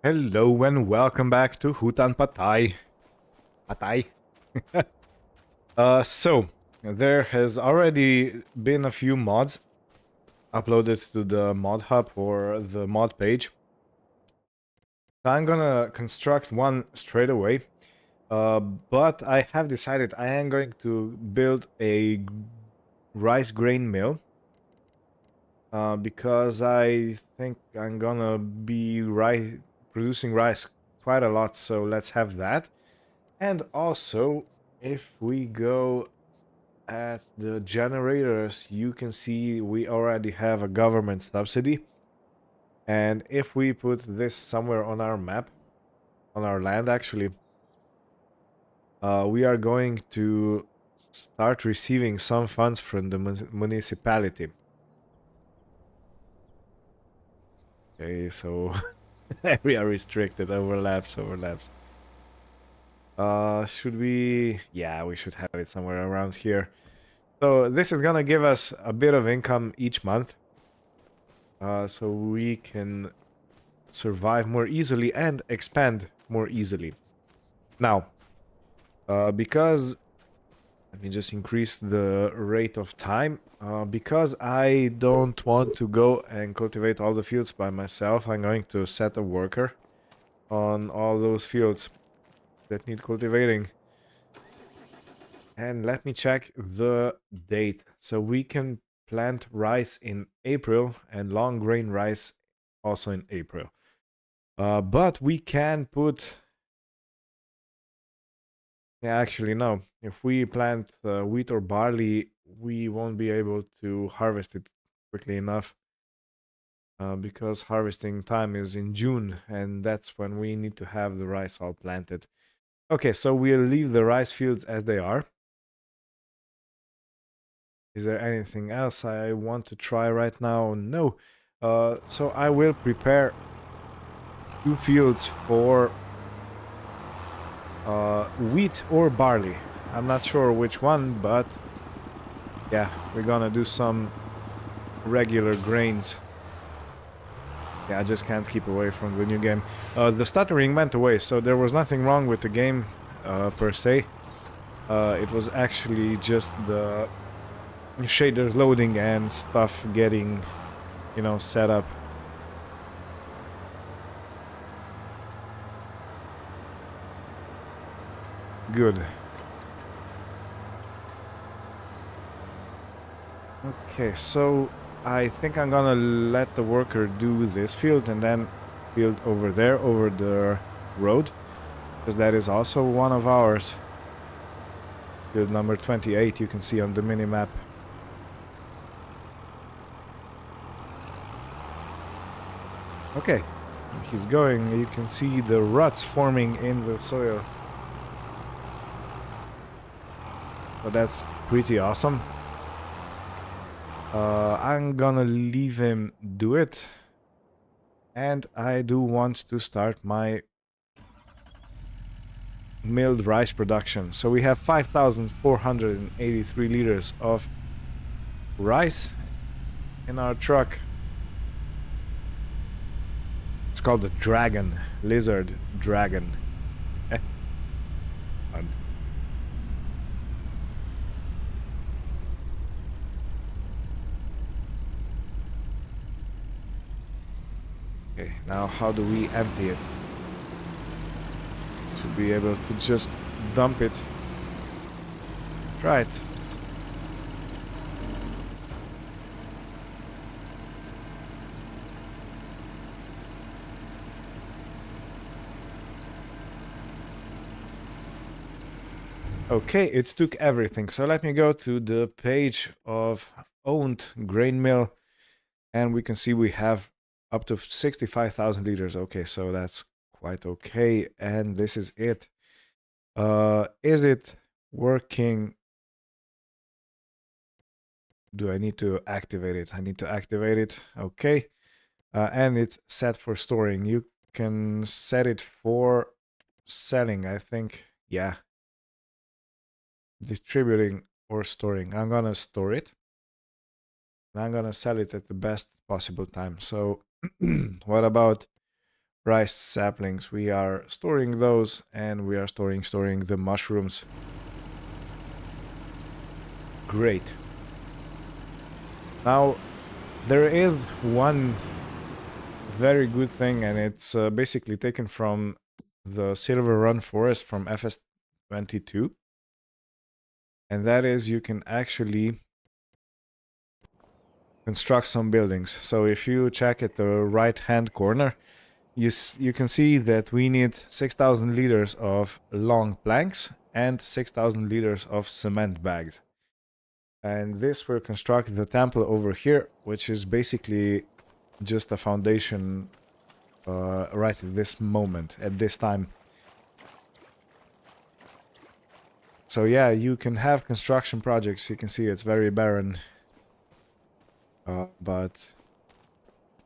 Hello and welcome back to Hutan Pantai. Pantai. So there has already been a few mods uploaded to the mod hub or the mod page. So I'm gonna construct one straight away. But I have decided I am going to build a rice grain mill. Because I think I'm gonna be producing rice quite a lot, so let's have that. And also, if we go at the generators, you can see we already have a government subsidy. And if we put this somewhere on our map, on our land actually, we are going to start receiving some funds from the municipality. Okay, so area restricted, overlaps. Should we? Yeah, we should have it somewhere around here. So this is gonna give us a bit of income each month. So we can survive more easily and expand more easily. Now, because let me just increase the rate of time. Because I don't want to go and cultivate all the fields by myself, I'm going to set a worker on all those fields that need cultivating. And let me check the date. So we can plant rice in April and long grain rice also in April. But we can put... Yeah, actually, no. If we plant wheat or barley, we won't be able to harvest it quickly enough. Because harvesting time is in June, and that's when we need to have the rice all planted. Okay, so we'll leave the rice fields as they are. Is there anything else I want to try right now? No. So I will prepare 2 fields for wheat or barley. I'm not sure which one, but yeah, we're gonna do some regular grains. Yeah, I just can't keep away from the new game. The stuttering went away, so there was nothing wrong with the game per se. It was actually just the shaders loading and stuff getting, you know, set up. Good. Okay, so I think I'm gonna let the worker do this field and then field over there, over the road, because that is also one of ours. Field number 28, you can see on the mini-map. Okay, he's going. You can see the ruts forming in the soil. So that's pretty awesome. I'm gonna leave him do it. And I do want to start my milled rice production. So we have 5,483 liters of rice in our truck. It's called the Dragon, Lizard Dragon. Fun. Okay, now how do we empty it? To be able to just dump it. Try it. Okay, it took everything. So let me go to the page of owned grain mill, and we can see we have up to 65,000 liters. Okay, so that's quite okay. And this is it. Is it working? Do I need to activate it? I need to activate it. Okay. And it's set for storing. You can set it for selling, I think. Yeah. Distributing or storing. I'm gonna store it. and I'm gonna sell it at the best possible time. So what about rice saplings? We are storing those, and we are storing the mushrooms. Great. Now there is one very good thing, and it's basically taken from the Silver Run Forest from FS22, and that is you can actually construct some buildings. So if you check at the right hand corner, you can see that we need 6,000 liters of long planks and 6,000 liters of cement bags. And this will construct the temple over here, which is basically just a foundation right at this moment, at this time. So yeah, you can have construction projects. You can see it's very barren. But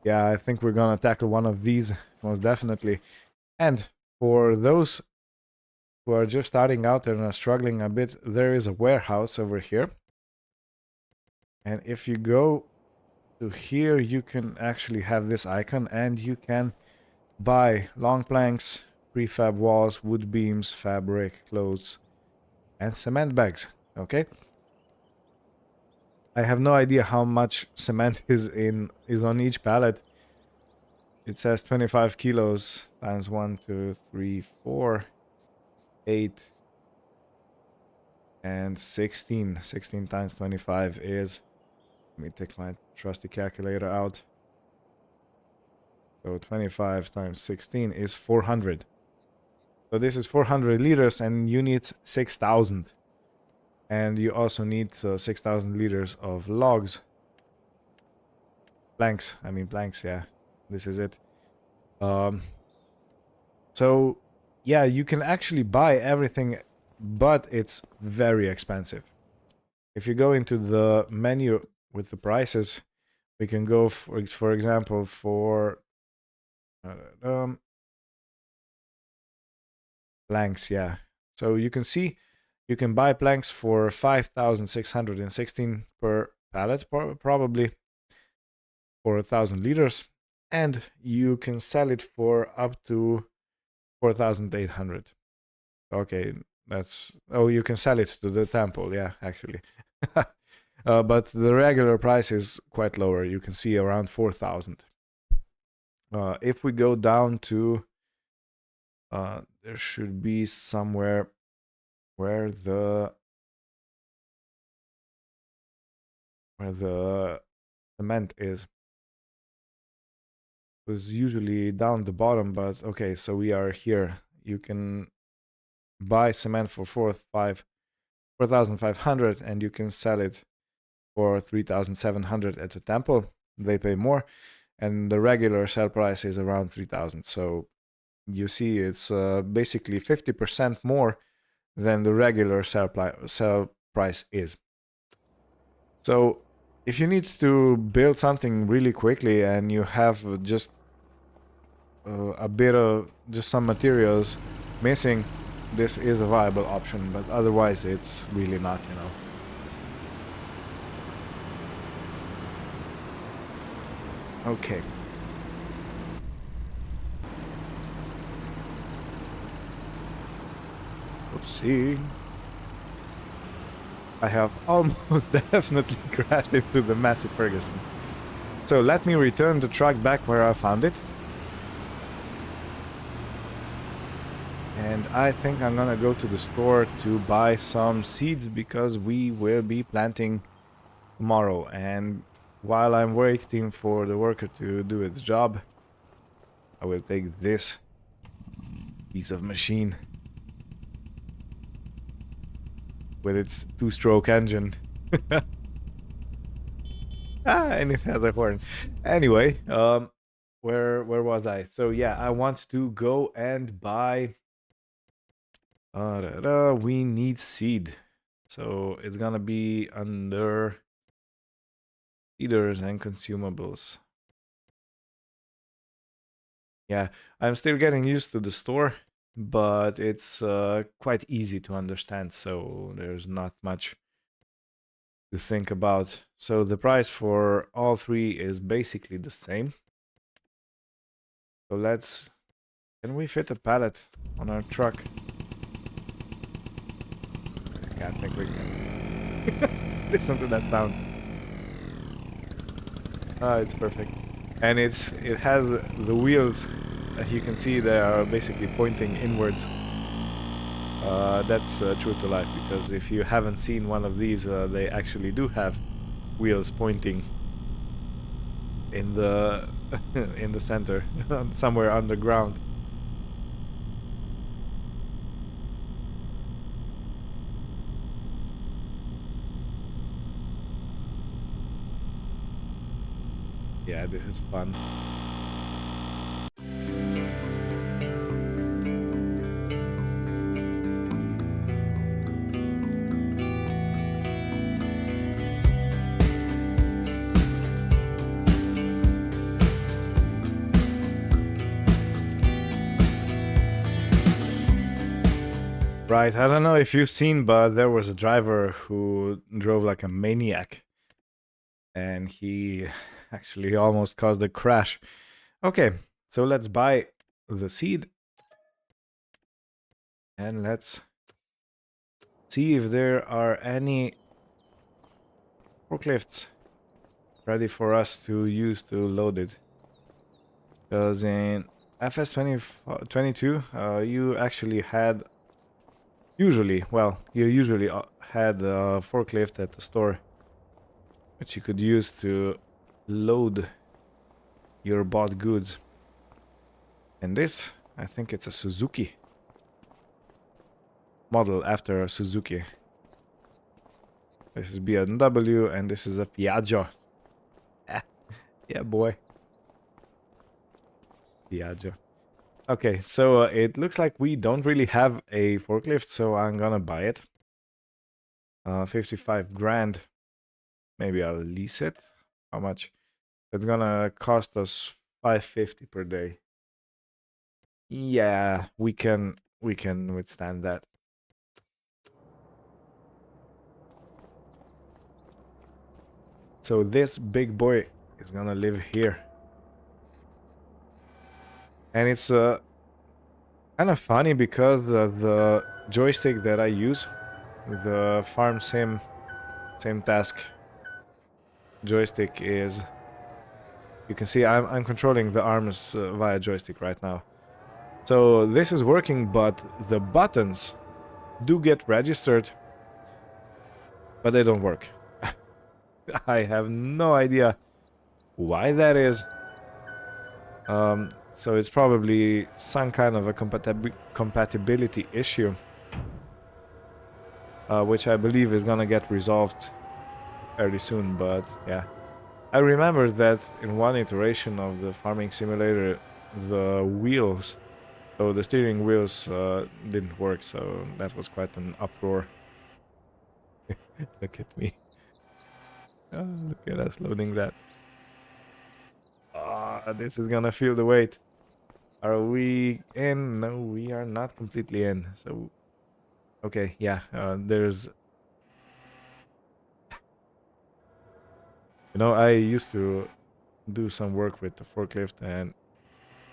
yeah, I think we're gonna tackle one of these, most definitely. And for those who are just starting out and are struggling a bit, there is a warehouse over here. And if you go to here, you can actually have this icon, and you can buy long planks, prefab walls, wood beams, fabric, clothes, and cement bags. Okay. I have no idea how much cement is on each pallet. It says 25 kilos times 1, 2, 3, 4, 8, and 16. 16 times 25 is, let me take my trusty calculator out. So 25 times 16 is 400. So this is 400 liters, and you need 6,000. And you also need 6,000 liters of logs. Planks, yeah. This is it. So, yeah, you can actually buy everything, but it's very expensive. If you go into the menu with the prices, we can go, for example, for planks, yeah. So you can see you can buy planks for 5,616 per pallet, probably for 1,000 liters, and you can sell it for up to 4,800. Okay, that's... Oh, you can sell it to the temple, yeah, actually. But the regular price is quite lower. You can see around 4,000. If we go down to... there should be somewhere where the cement is. It was usually down the bottom, but okay, so we are here. You can buy cement for 4,500, and you can sell it for 3,700 at the temple. They pay more, and the regular sell price is around 3,000. So you see, it's basically 50% more than the regular sell price is. So if you need to build something really quickly and you have just a bit of just some materials missing, this is a viable option, but otherwise it's really not, you know. Okay. Oopsie. I have almost definitely crashed into the massive Ferguson. So let me return the truck back where I found it. And I think I'm gonna go to the store to buy some seeds, because we will be planting tomorrow. And while I'm waiting for the worker to do its job, I will take this piece of machine with its 2-stroke engine. And it has a horn. Anyway, where was I? So yeah, I want to go and buy... we need seed. So it's gonna be under feeders and consumables. Yeah, I'm still getting used to the store, but it's quite easy to understand, so there's not much to think about. So the price for all three is basically the same. So let's... Can we fit a pallet on our truck? I can't think we can. Listen to that sound. Ah, it's perfect. And it has the wheels, you can see they are basically pointing inwards. That's true to life, because if you haven't seen one of these, they actually do have wheels pointing in the in the center, somewhere underground. Yeah, this is fun. Right, I don't know if you've seen, but there was a driver who drove like a maniac. And he actually almost caused a crash. Okay, so let's buy the seed. And let's see if there are any forklifts ready for us to use to load it. Because in FS22, you actually had... Usually, well, you usually had a forklift at the store, which you could use to load your bought goods. And this, I think it's a Suzuki model after a Suzuki. This is BMW and this is a Piaggio. Yeah, boy. Piaggio. Okay, so it looks like we don't really have a forklift, so I'm gonna buy it. 55 grand. Maybe I'll lease it. How much? It's gonna cost us 550 per day. Yeah, we can withstand that. So this big boy is gonna live here. And it's kind of funny because the joystick that I use, the farm sim same task joystick, is... You can see I'm controlling the arms via joystick right now. So this is working, but the buttons do get registered, but they don't work. I have no idea why that is. So it's probably some kind of a compatibility issue, which I believe is gonna get resolved fairly soon, but yeah. I remember that in one iteration of the farming simulator, the wheels, so the steering wheels didn't work, so that was quite an uproar. Look at me. Oh, look at us loading that. Ah, this is gonna feel the weight. Are we in? No, we are not completely in. So, okay, yeah, there's... You know, I used to do some work with the forklift, and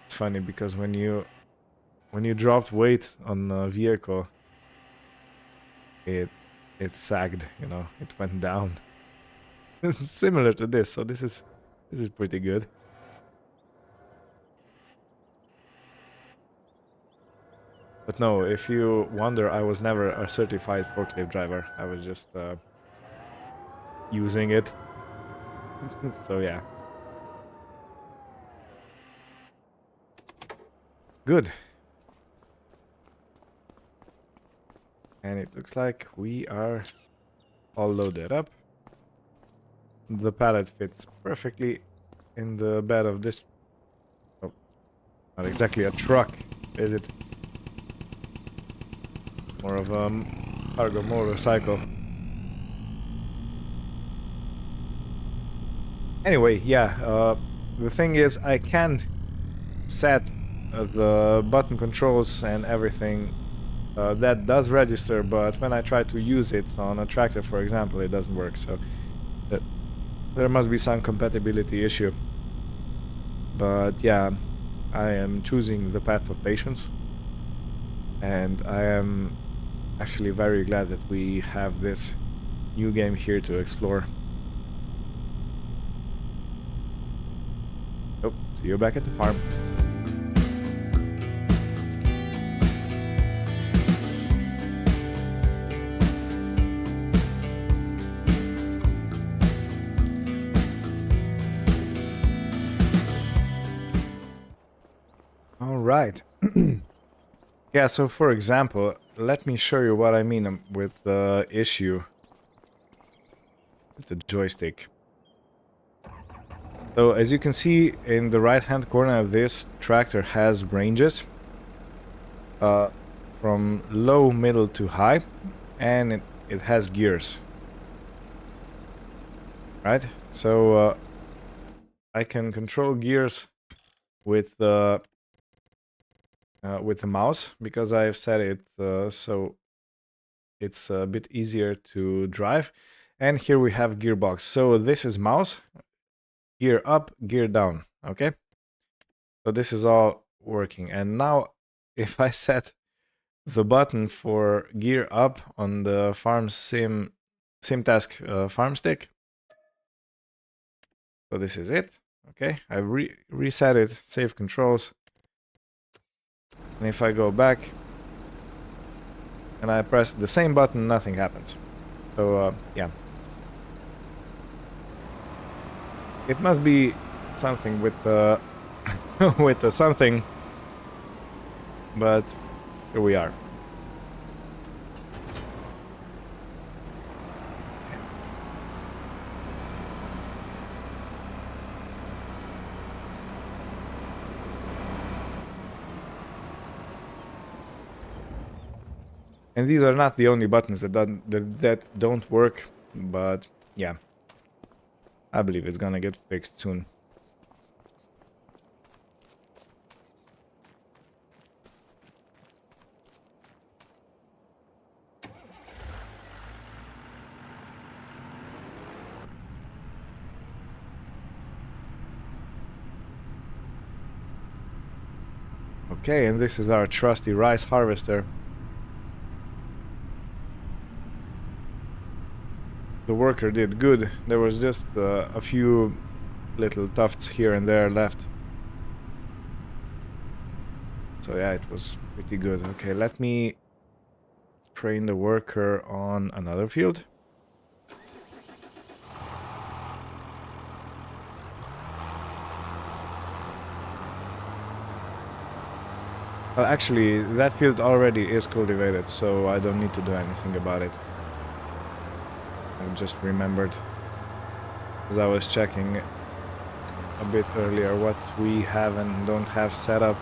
it's funny because when you dropped weight on a vehicle, it sagged, you know, it went down. Similar to this, so this is pretty good. But no, if you wonder, I was never a certified forklift driver. I was just using it. So yeah. Good. And it looks like we are all loaded up. The pallet fits perfectly in the bed of this... Oh, not exactly a truck, is it? More of a cargo motorcycle. Anyway, yeah, the thing is, I can't set the button controls and everything that does register, but when I try to use it on a tractor, for example, it doesn't work. So there must be some compatibility issue. But yeah, I am choosing the path of patience, and I am actually very glad that we have this new game here to explore. Oh, see you back at the farm. All right. Yeah, so for example, let me show you what I mean with the issue with the joystick. So as you can see in the right hand corner, this tractor has ranges from low, middle to high, and it has gears. Right? So I can control gears with the mouse, because I've set it so it's a bit easier to drive. And here we have gearbox. So this is mouse, gear up, gear down. Okay, so this is all working. And now if I set the button for gear up on the farm sim task farm stick, so this is it. Okay, I reset it, save controls, and if I go back and I press the same button, nothing happens. So yeah, it must be something with with something, but here we are. And these are not the only buttons that don't work, but yeah, I believe it's gonna get fixed soon. Okay, and this is our trusty rice harvester. The worker did good. There was just a few little tufts here and there left. So yeah, it was pretty good. Okay, let me train the worker on another field. Well, actually, that field already is cultivated, so I don't need to do anything about it. I just remembered, as I was checking a bit earlier what we have and don't have set up.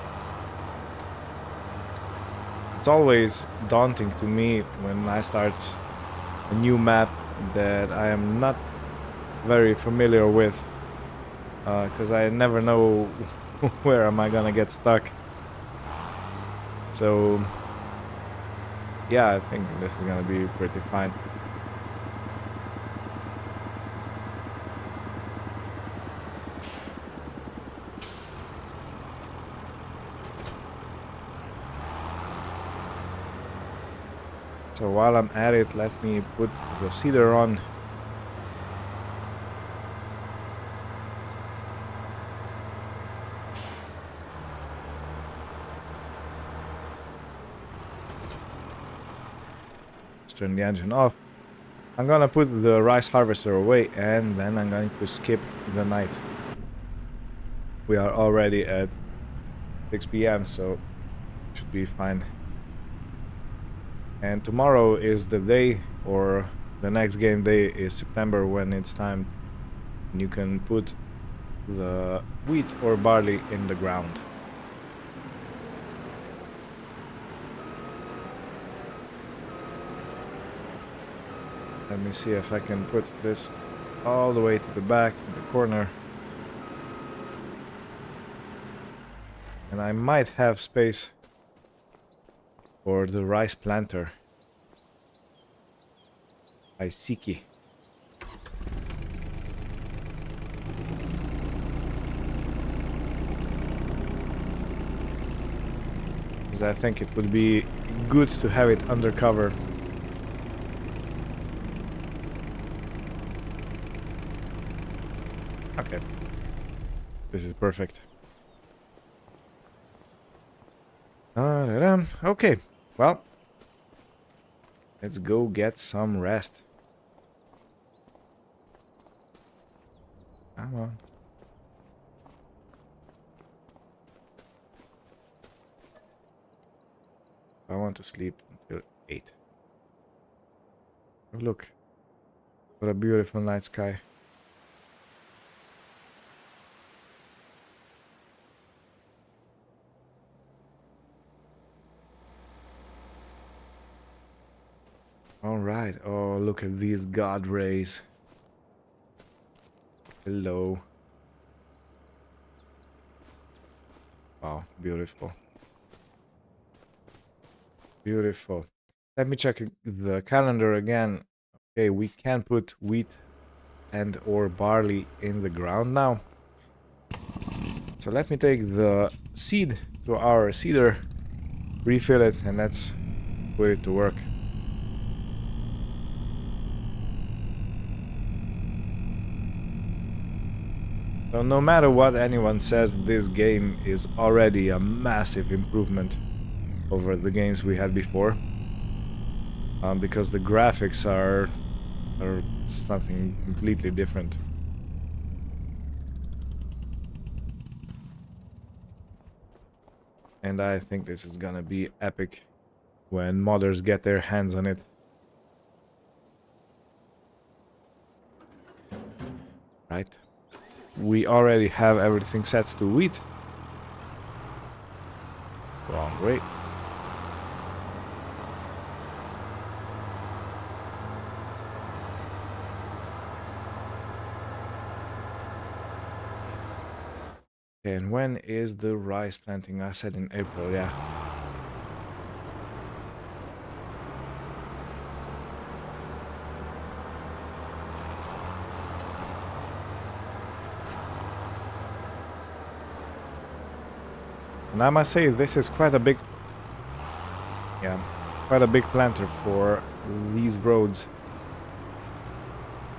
It's always daunting to me when I start a new map that I am not very familiar with, because I never know where am I gonna get stuck. So yeah, I think this is gonna be pretty fine. So while I'm at it, let me put the seeder on. Let's turn the engine off. I'm gonna put the rice harvester away, and then I'm going to skip the night. We are already at 6 p.m, so should be fine. And tomorrow is the day, or the next game day is September, when it's time and you can put the wheat or barley in the ground. Let me see if I can put this all the way to the back, in the corner. And I might have space for the rice planter. Aisiki. Because I think it would be good to have it undercover. Okay. This is perfect. Okay. Well, let's go get some rest. Come on. I want to sleep until 8. Oh, look. What a beautiful night sky. Alright. Oh, look at these god rays. Hello. Wow, beautiful. Beautiful. Let me check the calendar again. Okay, we can put wheat and or barley in the ground now. So let me take the seed to our seeder, refill it, and let's put it to work. So no matter what anyone says, this game is already a massive improvement over the games we had before. Because the graphics are something completely different. And I think this is gonna be epic when modders get their hands on it. Right? We already have everything set to wheat. Well, great. And when is the rice planting? I said in April, yeah. And I must say, this is quite a big... Yeah, quite a big planter for these roads.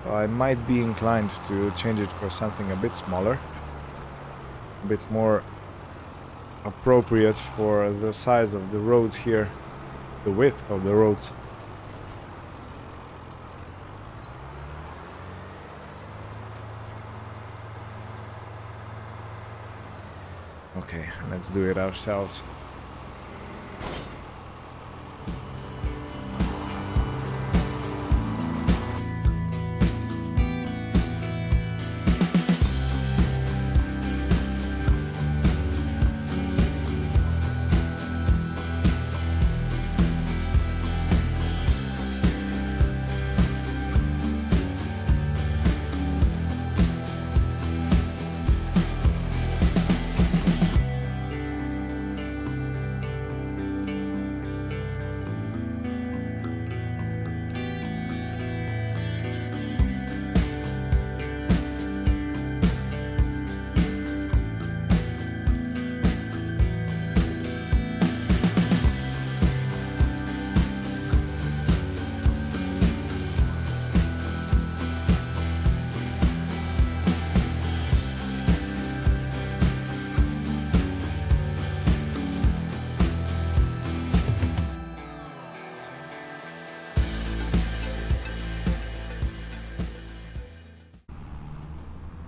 So I might be inclined to change it for something a bit smaller. A bit more appropriate for the size of the roads here. The width of the roads. Okay, let's do it ourselves.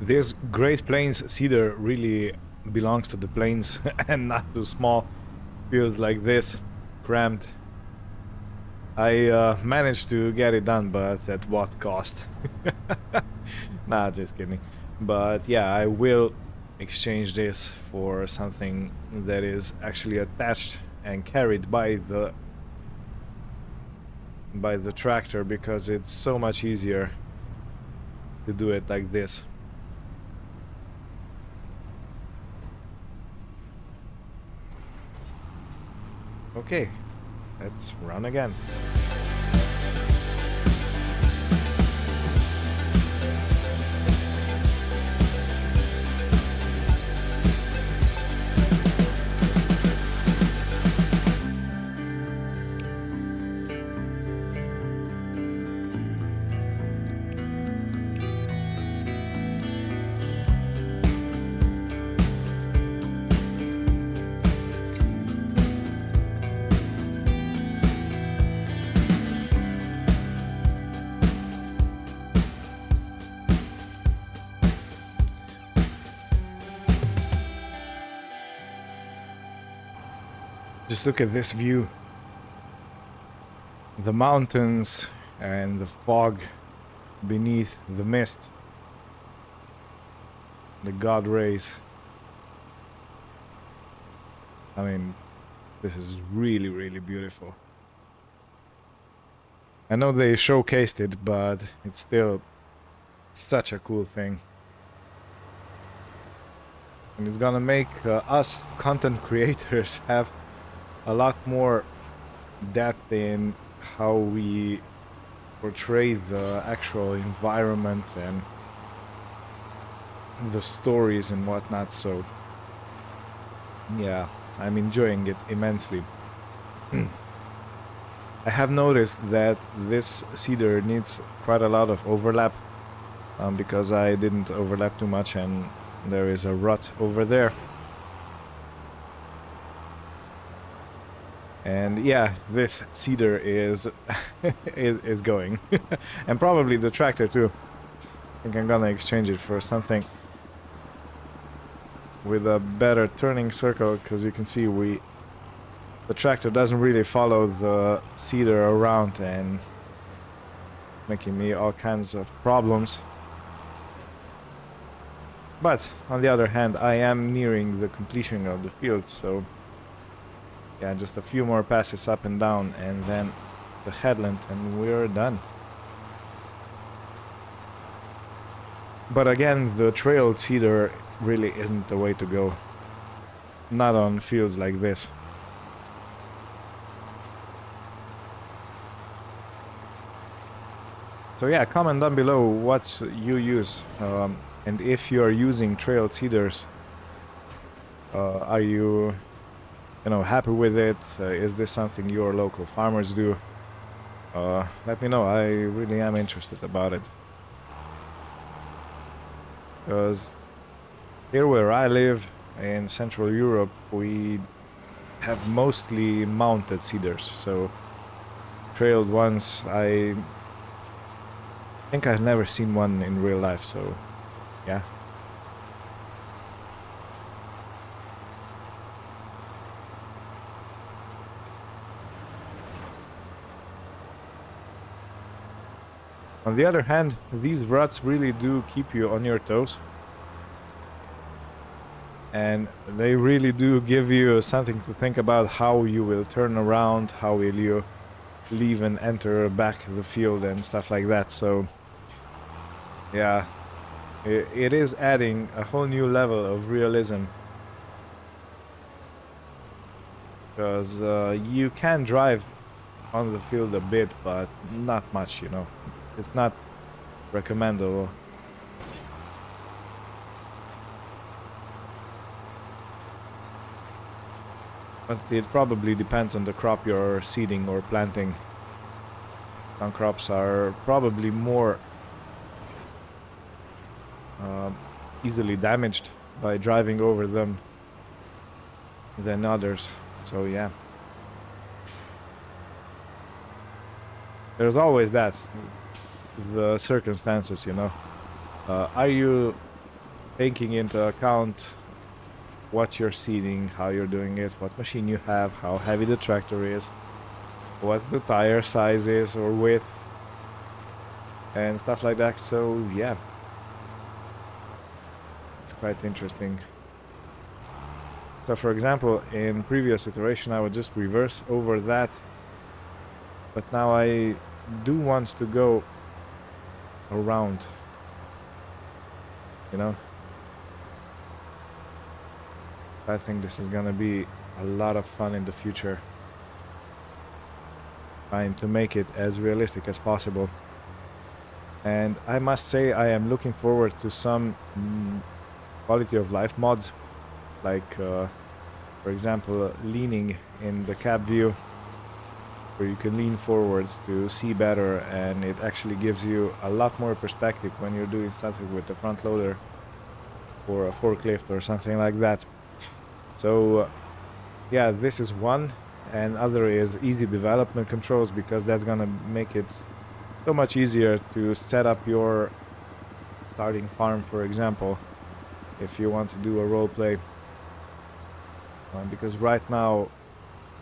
This Great Plains cedar really belongs to the plains and not to small fields like this, cramped. I managed to get it done, but at what cost? Nah, just kidding. But yeah, I will exchange this for something that is actually attached and carried by the tractor, because it's so much easier to do it like this. Okay, let's run again. Just look at this view. The mountains and the fog beneath the mist. The God rays. I mean, this is really, really beautiful. I know they showcased it, but it's still such a cool thing. And it's gonna make us content creators have a lot more depth in how we portray the actual environment and the stories and whatnot, so yeah, I'm enjoying it immensely. I have noticed that this cedar needs quite a lot of overlap because I didn't overlap too much, and there is a rut over there. And yeah, this cedar is is going. And probably the tractor too. I think I'm gonna exchange it for something with a better turning circle, because you can see the tractor doesn't really follow the cedar around and making me all kinds of problems. But on the other hand, I am nearing the completion of the field, so yeah, just a few more passes up and down and then the headland and we're done. But again, the trailed cedar really isn't the way to go. Not on fields like this. So yeah, comment down below what you use, and if you are using trailed cedars, are you happy with it? Is this something your local farmers do? Let me know. I really am interested about it. Because here where I live in Central Europe, we have mostly mounted cedars, so trailed ones, I think I've never seen one in real life, so yeah. On the other hand, these ruts really do keep you on your toes. And they really do give you something to think about, how you will turn around, how will you leave and enter back the field and stuff like that. So yeah, it is adding a whole new level of realism. Because you can drive on the field a bit, but not much, It's not recommendable. But it probably depends on the crop you're seeding or planting. Some crops are probably more easily damaged by driving over them than others. So yeah. There's always that. The circumstances, are you taking into account what you're seeding, how you're doing it, what machine you have, how heavy the tractor is, what the tire size is or width, and stuff like that. So yeah, it's quite interesting. So for example, in previous iteration I would just reverse over that, but now I do want to go around, I think this is gonna be a lot of fun in the future. trying to make it as realistic as possible. And I must say I am looking forward to some quality of life mods, like for example leaning in the cab view, where you can lean forward to see better, and it actually gives you a lot more perspective when you're doing something with the front loader or a forklift or something like that. So yeah, this is one, and other is easy development controls, because that's gonna make it so much easier to set up your starting farm, for example, if you want to do a role play. Because right now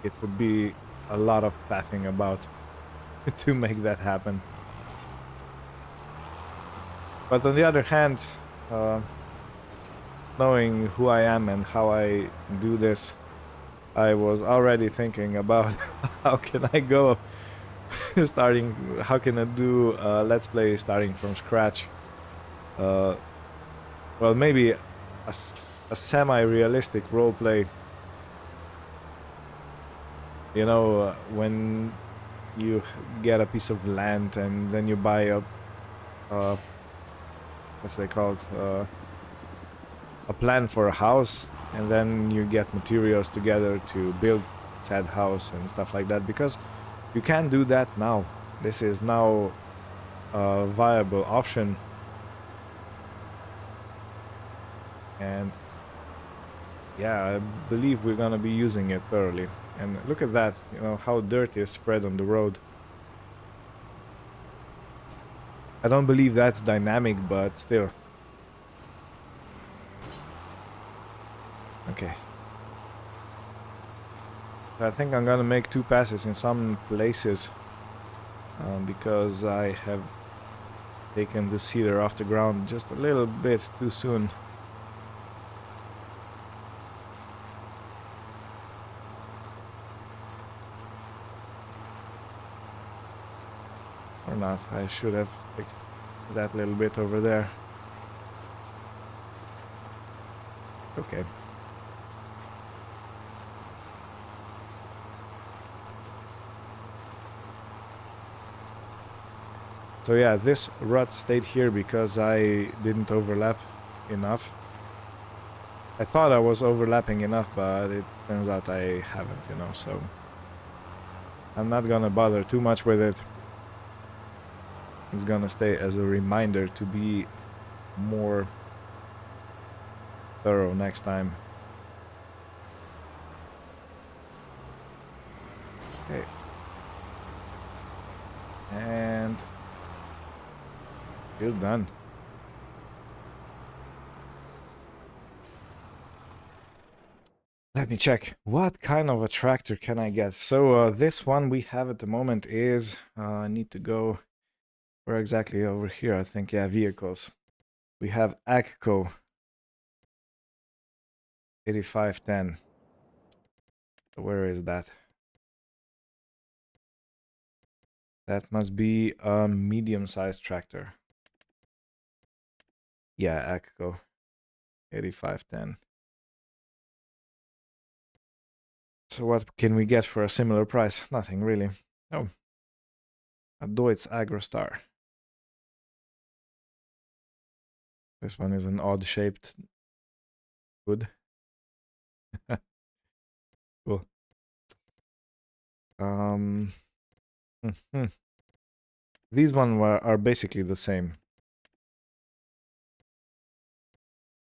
it would be a lot of faffing about to make that happen. But on the other hand, uh, knowing who I am and how I do this, I was already thinking about how can I go starting, how can I do let's play starting from scratch. Uh, well, maybe a semi-realistic role play. You know, when you get a piece of land and then you buy a what's they called, a plan for a house, and then you get materials together to build said house and stuff like that, because you can do that now. This is now a viable option, and yeah, I believe we're gonna be using it thoroughly. And look at that, you know, how dirt is spread on the road. I don't believe that's dynamic, but still. Okay. I think I'm gonna make 2 passes in some places, because I have taken the seeder off the ground just a little bit too soon. Or not, I should have fixed that little bit over there. Okay. So yeah, this rut stayed here because I didn't overlap enough. I thought I was overlapping enough, but it turns out I haven't, you know, so I'm not gonna bother too much with it. It's gonna stay as a reminder to be more thorough next time. Okay. And still done. Let me check. What kind of a tractor can I get? So this one we have at the moment is, I need to go, where exactly? Over here, I think. Yeah, vehicles. We have AGCO 8510. Where is that? That must be a medium-sized tractor. Yeah, AGCO 8510. So what can we get for a similar price? Nothing really. Oh, a Deutz AgroStar. This one is an odd-shaped wood. Cool. Um, These ones are basically the same.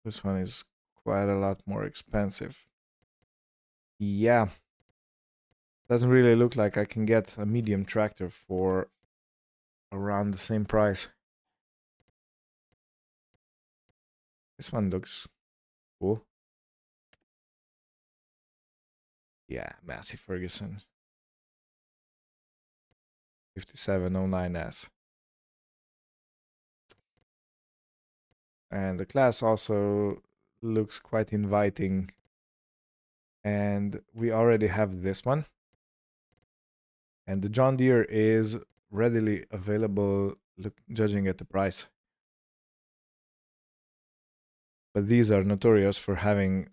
This one is quite a lot more expensive. Yeah. Doesn't really look like I can get a medium tractor for around the same price. This one looks cool. Yeah, Massey Ferguson. 5709S. And the class also looks quite inviting. And we already have this one. And the John Deere is readily available, judging at the price. But these are notorious for having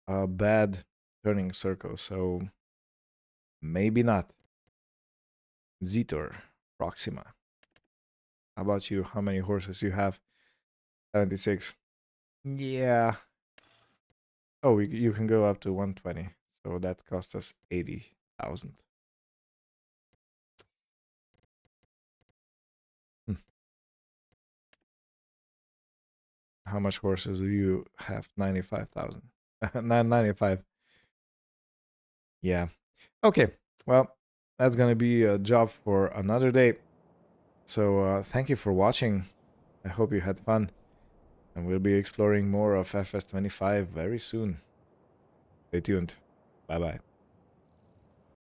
a bad turning circle, so maybe not. Zitor Proxima. How about you? How many horses you have? 76. Yeah. Oh, you can go up to 120. So that cost us 80,000. How much horses do you have? 95,000. 995. Yeah. Okay. Well, that's going to be a job for another day. So thank you for watching. I hope you had fun. And we'll be exploring more of FS25 very soon. Stay tuned. Bye bye.